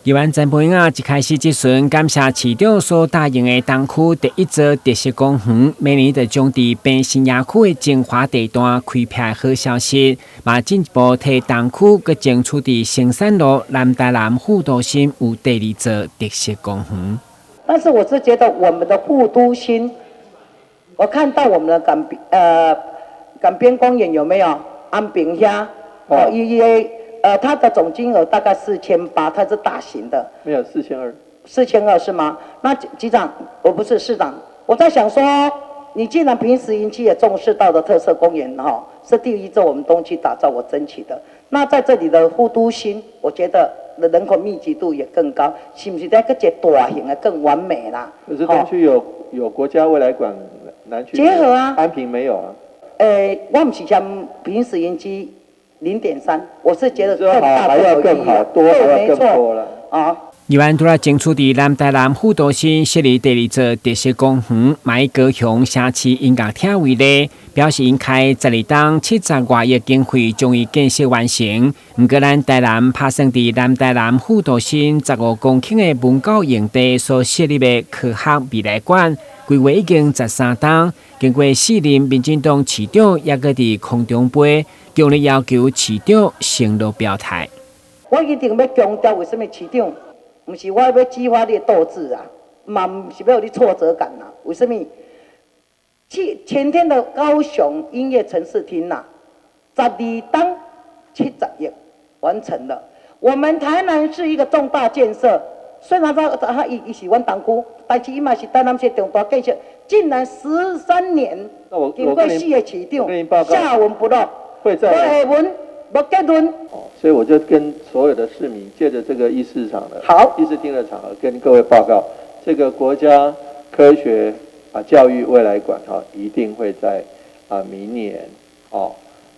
台湾陈培雅一开始即阵感谢市长所答应的东区第一座特色公园，明年就将伫平新野区的精华地段开辟好消息，嘛进一步替东区佮争取伫成山路南台南副都心有第二座特色公园。但是我是觉得我们的副都心，我看到我们的港边公园有没有安平遐它的总金额大概4800，它是大型的。没有4200。4200是吗？那局长，我不是市长，我在想说，你既然平时营区也重视到的特色公园是第一座我们东区打造我争取的，那在这里的副都心，我觉得人口密集度也更高，是不是在个一大型的更完美啦？可是东区有国家未来馆南区结合啊，安平没有啊。我不是像平时营区0.3，我是觉得更大还要更好，多还要更多了啊。台湾除了争取伫南台南副都心设立第二座特色公园，嘛以高雄城市音乐厅为例，表示因开12栋70多亿经费将伊建设完成。不过，咱台南拍算伫南台南副都心15公顷的文教用地所设立的科学未来馆，规划已经13栋。经过4任民进党市长也搁伫空中飞，强烈要求市长承诺表态。我一定要强调，为什么市长？不是我要激发你的斗志啊，嘛不是要有你挫折感啊。为什么？前天的高雄音乐城市厅12档70亿完成了。我们台南是一个重大建设，虽然它伊是阮东区，但是伊嘛是台南市重大建设，竟然13年，经过4个市长下文不落，会在下文无结论。所以我就跟所有的市民借着这个议事厅的场合，跟各位报告，这个国家科学教育未来馆一定会在明年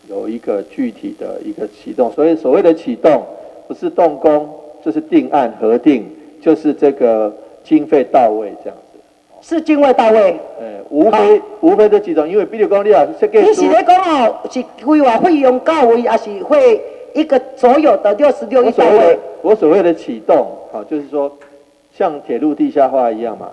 有一个具体的一个启动。所谓的启动，不是动工，就是定案核定，就是这个经费到位这样子。是经费到位。无非这几种，因为比如讲你设计，你是咧讲是规划费用到位，还是会一个所有的66亿到位？我所谓的启动，就是说像铁路地下化一样嘛。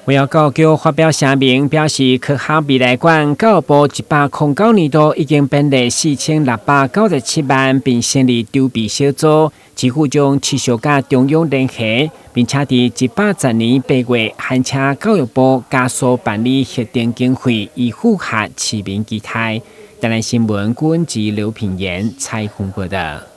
为了教育发表声明，表示科学未来馆教育部109年度已经编列4697万，并成立筹备小组，几乎将持续甲中央联系，并且伫110年8月函请教育部加速办理核定经费，以符合市民期待。台南新闻郭文吉、刘品言采访报道。